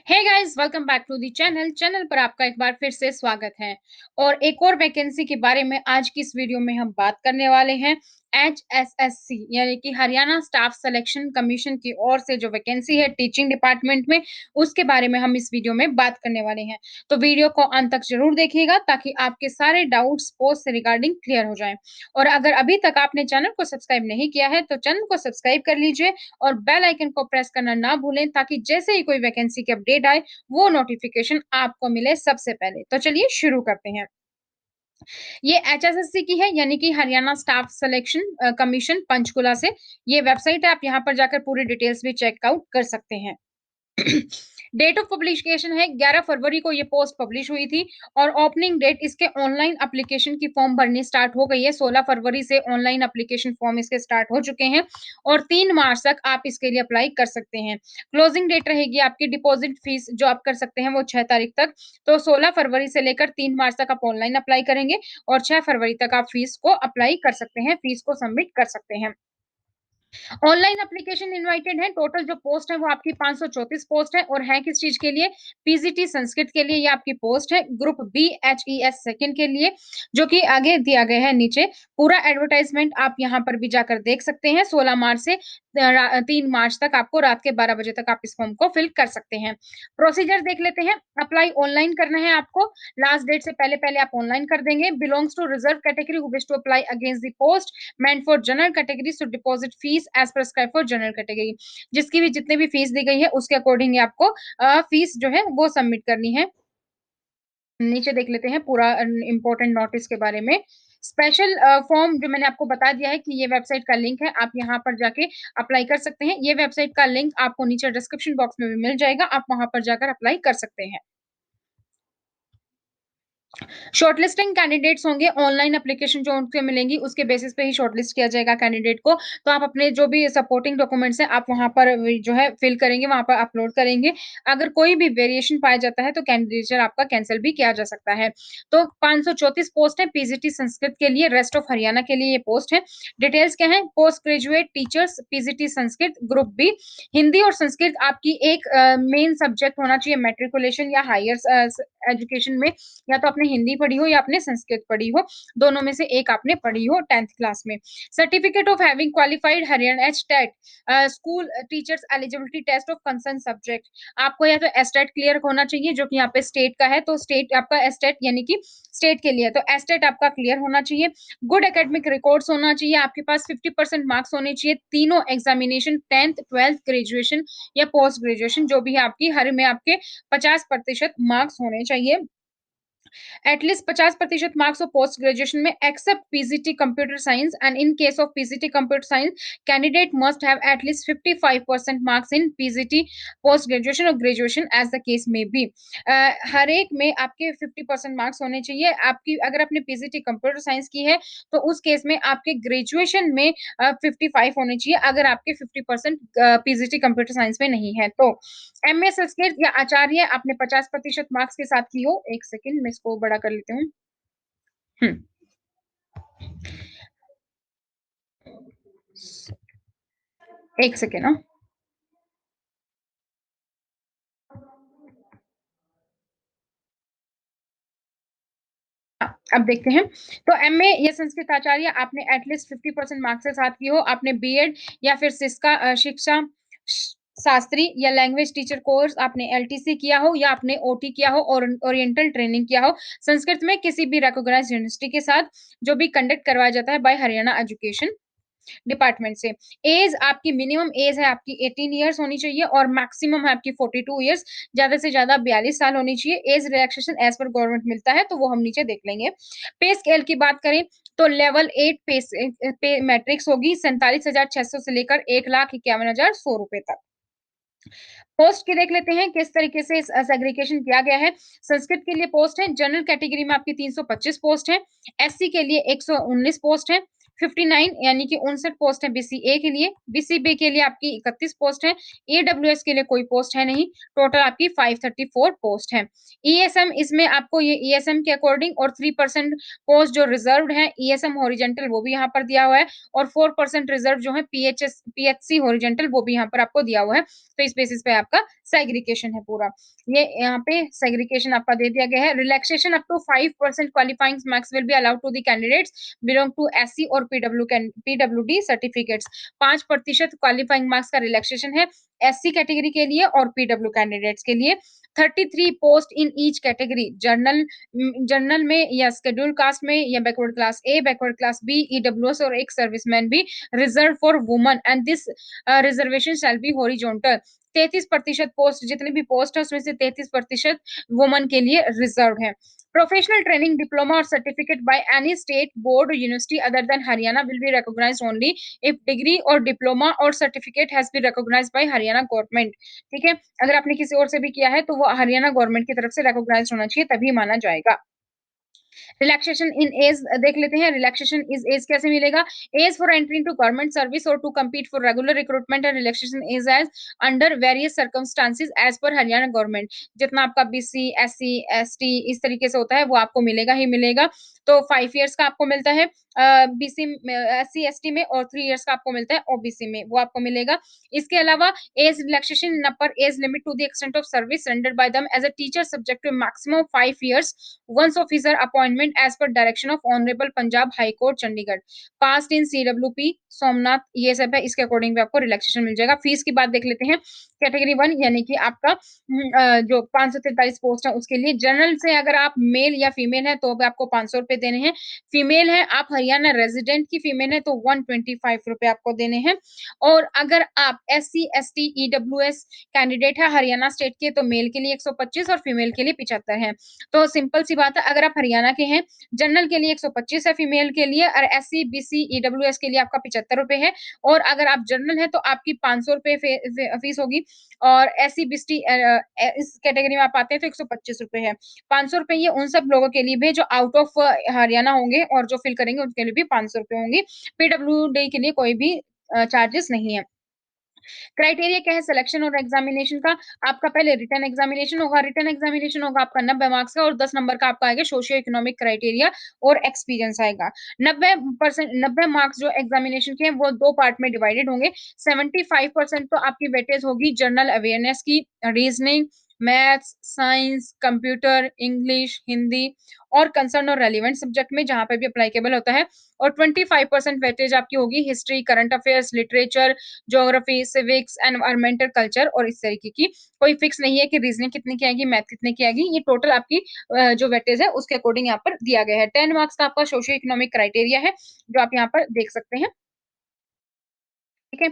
Hey guys, welcome back to the channel पर आपका एक बार फिर से स्वागत है। और एक और वैकेंसी के बारे में आज की इस वीडियो में हम बात करने वाले हैं। एचएसएससी यानी कि हरियाणा स्टाफ सिलेक्शन कमीशन की ओर से जो वैकेंसी है टीचिंग डिपार्टमेंट में, उसके बारे में हम इस वीडियो में बात करने वाले हैं। तो वीडियो को अंत तक जरूर देखिएगा ताकि आपके सारे डाउट्स पोस्ट से रिगार्डिंग क्लियर हो जाएं। और अगर अभी तक आपने चैनल को सब्सक्राइब नहीं किया है तो चैनल को सब्सक्राइब कर लीजिए और बेल आइकन को प्रेस करना ना भूलें ताकि जैसे ही कोई वैकेंसी की अपडेट आए वो नोटिफिकेशन आपको मिले सबसे पहले। तो चलिए शुरू करते हैं। ये एचएसएससी की है यानी कि Haryana staff selection commission Panchkula से। ये वेबसाइट है, आप यहाँ पर जाकर पूरी डिटेल्स भी चेकआउट कर सकते हैं। डेट ऑफ पब्लिकेशन है 11 फरवरी को ये पोस्ट पब्लिश हुई थी। और ओपनिंग डेट इसके ऑनलाइन एप्लीकेशन की फॉर्म भरनी स्टार्ट हो गई है। 16 फरवरी से ऑनलाइन एप्लीकेशन फॉर्म इसके स्टार्ट हो चुके हैं और 3 मार्च तक आप इसके लिए अप्लाई कर सकते हैं। क्लोजिंग डेट रहेगी आपकी डिपॉजिट फीस जो आप कर सकते हैं वो 6 तारीख तक। तो 16 फरवरी से लेकर 3 मार्च तक आप ऑनलाइन अप्लाई करेंगे और 6 फरवरी तक आप फीस को अप्लाई कर सकते हैं, फीस को सबमिट कर सकते हैं। ऑनलाइन एप्लीकेशन इनवाइटेड है। टोटल जो पोस्ट है वो आपकी 534 पोस्ट है और है किस चीज के लिए? पीजीटी संस्कृत के लिए ये आपकी पोस्ट है। ग्रुप बी एचईएस सेकंड के लिए, जो कि आगे दिया गया है नीचे। पूरा एडवर्टाइजमेंट आप यहाँ पर भी जाकर देख सकते हैं। 16 मार्च से 3 मार्च तक आपको रात के 12 बजे तक आप इस फॉर्म को फिल कर सकते हैं। प्रोसीजर देख लेते हैं। अप्लाई ऑनलाइन करना है आपको। लास्ट डेट से पहले पहले आप ऑनलाइन कर देंगे। Belongs to reserve category who wish to apply against the post meant for general categories to deposit fees as prescribed for general category। जिसकी भी जितने भी फीस दी गई है उसके अकॉर्डिंग आपको फीस जो है वो सबमिट करनी है। नीचे देख लेते हैं पूरा इम्पोर्टेंट नोटिस के बारे में। स्पेशल फॉर्म जो मैंने आपको बता दिया है कि ये वेबसाइट का लिंक है, आप यहाँ पर जाके अप्लाई कर सकते हैं। ये वेबसाइट का लिंक आपको नीचे डिस्क्रिप्शन बॉक्स में भी मिल जाएगा, आप वहां पर जाकर अप्लाई कर सकते हैं। शॉर्टलिस्टिंग कैंडिडेट्स होंगे, ऑनलाइन एप्लीकेशन जो उनसे मिलेंगी उसके बेसिस पे ही शॉर्टलिस्ट किया जाएगा कैंडिडेट को। तो आप अपने जो भी सपोर्टिंग डॉक्यूमेंट्स हैं आप वहां पर जो है फिल करेंगे, वहां पर अपलोड करेंगे। अगर कोई भी वेरिएशन पाया जाता है तो कैंडिडेचर आपका कैंसिल भी किया जा सकता है। तो 534 पोस्ट है पीजीटी संस्कृत के लिए, रेस्ट ऑफ हरियाणा के लिए ये पोस्ट है। डिटेल्स क्या है? Post graduate teachers PGT Sanskrit group B. Hindi और संस्कृत आपकी एक मेन सब्जेक्ट होना चाहिए मैट्रिकुलेशन या हायर एजुकेशन में। या तो आपने हिंदी पढ़ी हो या आपने संस्कृत पढ़ी हो, दोनों में से एक आपने पढ़ी हो 10th क्लास में। Certificate of having qualified Haryana HTET school teachers eligibility test of concern subject. आपको या तो एस्टेट क्लियर होना चाहिए जो कि यहाँ पे स्टेट का है, तो स्टेट आपका एस्टेट यानी कि स्टेट के लिए तो एस्टेट आपका क्लियर होना चाहिए। गुड एकेडमिक रिकॉर्ड्स होना चाहिए, आपके पास 50% मार्क्स होने चाहिए तीनों एग्जामिनेशन, 10th 12th ग्रेजुएशन या पोस्ट ग्रेजुएशन जो भी है आपकी, हर में आपके 50% मार्क्स होने चाहिए। At least 50% marks of post graduation में except PGT computer science, and in case of PGT computer science candidate must have at least 55% marks in PGT post graduation और ग्रेजुएशन एज द केस में बी। हर एक में आपके 50% marks होने चाहिए। आपकी अगर आपने पीजीटी कंप्यूटर साइंस की है तो उस केस में आपके ग्रेजुएशन में 55 होने चाहिए, अगर आपके 50% पीजीटी कंप्यूटर साइंस में नहीं है तो। एमए संस्कृत या आचार्य आपने 50% मार्क्स के साथ की हो। एक सेकंड मैं इसको बड़ा कर लेती हूँ। हम्म, एक सेकंड ना। हाँ, अब देखते हैं। तो एमए या संस्कृत आचार्य आपने एटलीस्ट 50% मार्क्स के साथ की हो। आपने बीएड या फिर सिस्का शिक्षा शास्त्री या लैंग्वेज टीचर कोर्स आपने एलटीसी किया हो या आपने ओटी किया हो और ओरिएंटल ट्रेनिंग किया हो संस्कृत में किसी भी रिकॉग्नाइज्ड यूनिवर्सिटी के साथ, जो भी कंडक्ट करवाया जाता है बाय हरियाणा एजुकेशन डिपार्टमेंट से। एज आपकी मिनिमम एज है आपकी 18 इयर्स होनी चाहिए और मैक्सिमम है आपकी 42 इयर्स, ज्यादा से ज्यादा 42 साल होनी चाहिए। एज रिलैक्सेशन एज पर गवर्नमेंट मिलता है तो वो हम नीचे देख लेंगे। पे स्केल की बात करें तो लेवल 8 पे मैट्रिक्स होगी 47,600 से लेकर 1,51,100 रुपए तक। पोस्ट की देख लेते हैं किस तरीके से सेग्रीगेशन किया गया है। संस्कृत के लिए पोस्ट है, जनरल कैटेगरी में आपकी 325 पोस्ट है। एससी के लिए 119 पोस्ट है। 59 यानी कि 59 पोस्ट है बीसीए के लिए। बीसीबी के लिए आपकी 31 पोस्ट है। ईडब्ल्यूएस के लिए कोई पोस्ट है नहीं। टोटल आपकी 534 पोस्ट है। ईएसएम इसमें आपको ये ईएसएम के अकॉर्डिंग और 3% पोस्ट जो रिजर्व्ड है ईएसएम हॉरिजेंटल वो भी यहाँ पर दिया हुआ है और 4% रिजर्व जो है पीएचएस पीएचसी हॉरिजेंटल वो भी यहाँ पर आपको दिया हुआ है। तो इस बेसिस पे आपका सेग्रीगेशन है पूरा। ये यहाँ पे सेग्रीगेशन आपका दे दिया गया है। Relaxation up to 5% qualifying marks will be allowed to the candidates belong to SC और पीडब्ल्यूडी सर्टिफिकेट्स। 5% क्वालिफाइंग मार्क्स का रिलैक्सेशन है एससी कैटेगरी के लिए और पीडब्ल्यू कैंडिडेट्स के लिए। 33 post in each category, general में या शेड्यूल कास्ट में या backward class A, backward class B, EWS और एक सर्विसमैन भी reserve for woman and this reservation shall be horizontal. 33% post, जितने भी पोस्ट है उसमें से 33% वुमन के लिए रिजर्व है। प्रोफेशनल ट्रेनिंग डिप्लोमा और certificate by any state board university other than Haryana will be recognised only if degree और डिप्लोमा और certificate has been recognised by Haryana government. ठीक है, अगर आपने किसी और से भी किया है तो वो हरियाणा गवर्नमेंट की तरफ से रिकॉग्नाइज्ड होना चाहिए, तभी माना जाएगा। रिलैक्सेशन इन एज देख लेते हैं। रिलैक्सेशन इज एज कैसे मिलेगा? Age for entry into government service और to compete for regular recruitment and relaxation is age under various circumstances as per Haryana government. जितना आपका बीसी, एससी, एसटी इस तरीके से होता है वो आपको मिलेगा ही मिलेगा। तो 5 इयर्स का आपको मिलता है बीसी में, एससी एसटी में, और 3 इयर्स का आपको मिलता है ओबीसी में, वो आपको मिलेगा। इसके अलावा age relaxation in upper age limit to the extent of service rendered by them as a teacher subject to maximum 5 years once officer appointment as per direction of Honorable Punjab High Court Chandigarh, passed in CWP Somnath, ये सब है, इसके according भी आपको relaxation मिल जाएगा। Fees की बात देख लेते हैं। कैटेगरी 1 यानी कि आपका जो 543 पोस्ट है उसके लिए जनरल से अगर आप मेल या फीमेल है तो भी आपको 500 रुपए देने हैं। फीमेल है, आप हरियाणा रेजिडेंट की फीमेल है तो 125 रुपए आपको देने हैं। और अगर आप एससी, एसटी, ईडब्ल्यूएस कैंडिडेट है हरियाणा स्टेट के तो मेल के लिए 125 और फीमेल के लिए 75 है। तो सिंपल सी बात है, अगर आप हरियाणा के हैं, जनरल के लिए 125 है फीमेल के लिए, और एससी, बीसी, ईडब्ल्यूएस के लिए आपका 75 रुपए है। और अगर आप जनरल है तो आपकी 500 रुपए फीस होगी। और एससी, बीसी इस कैटेगरी में आप आते हैं तो 125 रुपए है। 500 रुपए ये उन सब लोगों के लिए भी जो आउट ऑफ हरियाणा होंगे, और जो फिल करेंगे उनके लिए भी 500 रुपए होंगे। पीडब्ल्यूडी के लिए कोई भी चार्जेस नहीं है। क्राइटेरिया क्या है सिलेक्शन और एग्जामिनेशन का? आपका पहले रिटन एग्जामिनेशन होगा। रिटन एग्जामिनेशन होगा आपका 90 मार्क्स का, और 10 नंबर का आपका आएगा सोशियो इकोनॉमिक क्राइटेरिया और एक्सपीरियंस आएगा। 90% 90 मार्क्स जो एग्जामिनेशन के हैं वो 2 पार्ट में डिवाइडेड होंगे। 75% तो आपकी वेटेज होगी जनरल अवेयरनेस की, reasoning, maths, science, computer, English, Hindi और कंसर्न और रेलिवेंट सब्जेक्ट में जहां पे भी अप्लाइकेबल होता है। और 25% वेटेज आपकी होगी history, current affairs, literature, geography, civics, environmental, culture और इस तरीके की। कोई फिक्स नहीं है कि रीजनिंग कितने की आएगी, मैथ कितने की आएगी। ये टोटल आपकी जो वेटेज है उसके अकॉर्डिंग यहाँ पर दिया गया है। 10 मार्क्स का आपका सोशियो इकोनॉमिक क्राइटेरिया है जो आप यहाँ पर देख सकते हैं। ठीक है,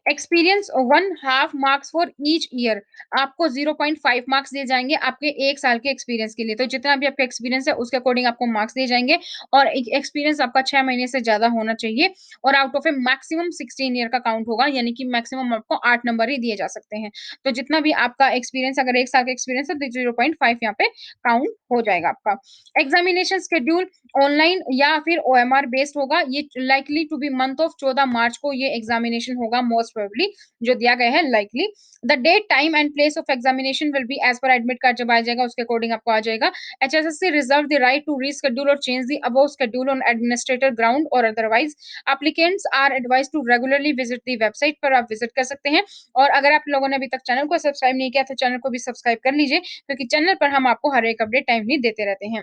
experience 1/2 marks for each year, आपको 0.5 मार्क्स दिए जाएंगे आपके 1 साल के एक्सपीरियंस के लिए। तो जितना भी आपका एक्सपीरियंस है उसके अकॉर्डिंग आपको मार्क्स दिए जाएंगे। और एक्सपीरियंस आपका 6 महीने से ज्यादा होना चाहिए। और out of A maximum 16 year का काउंट होगा, यानी कि मैक्सिमम आपको 8 नंबर ही दिए जा सकते हैं। तो जितना भी आपका एक्सपीरियंस, अगर 1 साल का एक्सपीरियंस है तो 0.5 यहाँ पे काउंट हो जाएगा आपका। एग्जामिनेशन शेड्यूल ऑनलाइन या फिर ओएमआर बेस्ड होगा। ये likely to be month of 14 March को ये एग्जामिनेशन होगा मोस्ट प्रोबेबली, जो दिया गया है likely. The date, time and place of examination will be as per admit card जब आ जाएगा उसके अकॉर्डिंग आपको आ जाएगा। HSSC reserve the right to reschedule और change the above schedule on administrator ground और otherwise. Applicants are advised to regularly visit the website, पर आप विजिट कर सकते हैं। और अगर आप लोगों ने अभी तक चैनल को सब्सक्राइब नहीं किया तो चैनल को भी सब्सक्राइब कर लीजिए, क्योंकि चैनल पर हम आपको हर एक अपडेट टाइमली देते रहते हैं।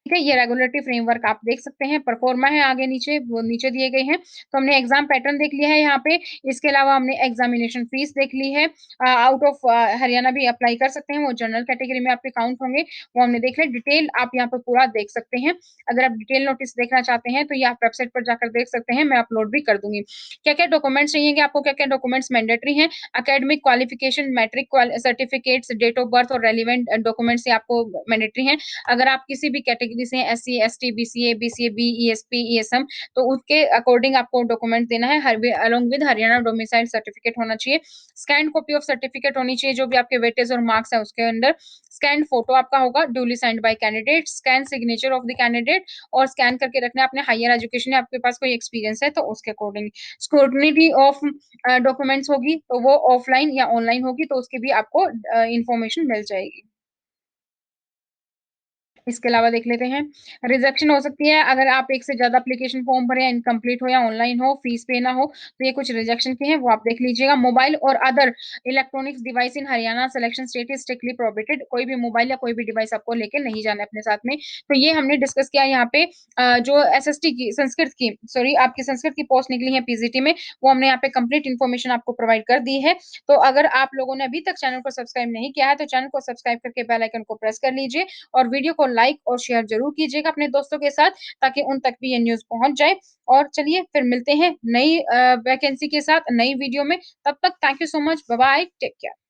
ठीक है, ये रेगुलेटरी फ्रेमवर्क आप देख सकते हैं। परफॉर्मा है आगे नीचे, वो नीचे दिए गए हैं। तो हमने एग्जाम पैटर्न देख लिया है यहाँ पे। इसके अलावा हमने एग्जामिनेशन फीस देख ली है। आउट ऑफ हरियाणा भी अप्लाई कर सकते हैं, वो जनरल कैटेगरी में आपके काउंट होंगे, वो हमने देख लिया। डिटेल आप यहाँ पर पूरा देख सकते हैं। अगर आप डिटेल नोटिस देखना चाहते हैं तो ये आप वेबसाइट पर जाकर देख सकते हैं, मैं अपलोड भी कर दूंगी। क्या क्या डॉक्यूमेंट्स चाहिए आपको, क्या क्या डॉक्यूमेंट्स मैंडेटरी हैं? Academic qualification, matric certificates, date of birth और रेलिवेंट डॉक्यूमेंट्स आपको मैंडेटरी हैं। अगर आप किसी भी कैटेगरी से SC, ST, BCA, BCA B, ESP, ESM, तो उसके अकॉर्डिंग आपको डॉक्यूमेंट देना है। Along with Haryana domicile certificate होना चाहिए। स्कैन कॉपी ऑफ सर्टिफिकेट होनी चाहिए, जो भी आपके वेटेज और मार्क्स है उसके अंदर। स्कैन फोटो आपका होगा, duly signed by candidate. Scan signature of the candidate, और स्कैन करके रखना है अपने हायर एजुकेशन है, आपके पास कोई एक्सपीरियंस है तो उसके अकॉर्डिंग। स्क्रूटनी ऑफ डॉक्यूमेंट्स होगी तो वो ऑफलाइन या ऑनलाइन होगी, तो उसकी भी आपको इंफॉर्मेशन मिल जाएगी। इसके अलावा देख लेते हैं, रिजेक्शन हो सकती है अगर आप एक से ज़्यादा एप्लीकेशन फॉर्म भरें, इनकम्प्लीट हो या ऑनलाइन हो, फीस पे ना हो, तो ये कुछ रिजेक्शन के हैं, वो आप देख लीजिएगा। मोबाइल और other electronics device in Haryana selection state is strictly prohibited. कोई भी मोबाइल या कोई भी डिवाइस आपको लेके नहीं जाना है अपने साथ में। तो ये हमने डिस्कस किया यहाँ पे जो एसएसटी की संस्कृत की सॉरी आपकी संस्कृत की पोस्ट निकली है पीजीटी में, वो हमने यहाँ पे कंप्लीट इन्फॉर्मेशन आपको प्रोवाइड कर दी है। तो अगर आप लोगों ने अभी तक चैनल को सब्सक्राइब नहीं किया है, तो चैनल को सब्सक्राइब करके बेल आइकन को प्रेस कर लीजिए और वीडियो को लाइक और शेयर ज़रूर कीजिएगा अपने दोस्तों के साथ ताकि उन तक भी ये न्यूज़ पहुँच जाए। और चलिए फिर मिलते हैं नई वैकेंसी के साथ नई वीडियो में। तब तक thank you so much. Bye bye, take care.